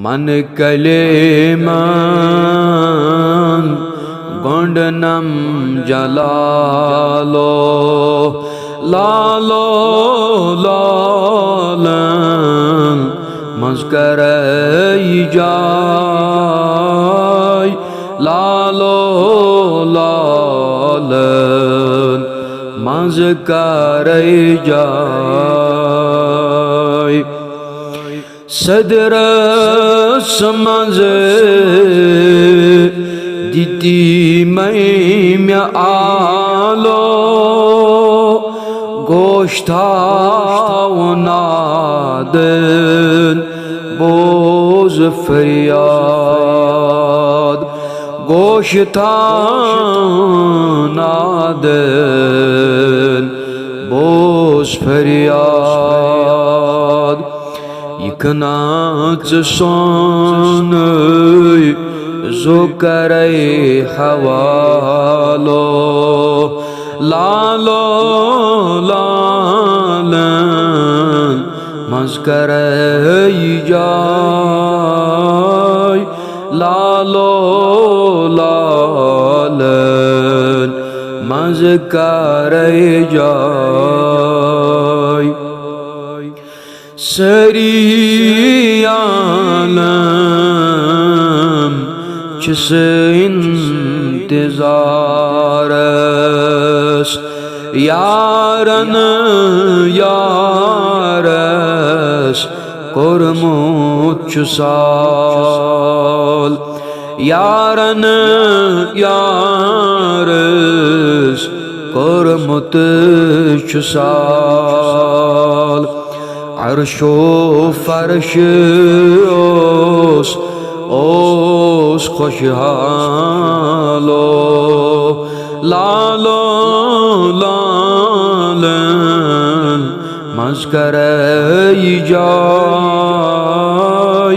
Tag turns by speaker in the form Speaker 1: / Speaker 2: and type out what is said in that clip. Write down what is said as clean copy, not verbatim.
Speaker 1: मन कलेमान गोंडनम जलालो लालो लालन मस्कर जाय लालो लालन मस्कर जाय सदर समझ दीती मैं आलो गोश्तावनादन बोझ फरियाद गोश्तावनादन बोझ फरियाद यकनाच सोन जो करे हवालो लालो लालन मस्कर जाय लालो लालन मस्कर जाय सरी आलम जिस इंतज़ारस यारन यारस कुर्मुच साल यारन यारस कुर्मुच साल अर्शो फर्श ओस खुशहालो लालो लालन मस्कर जाय।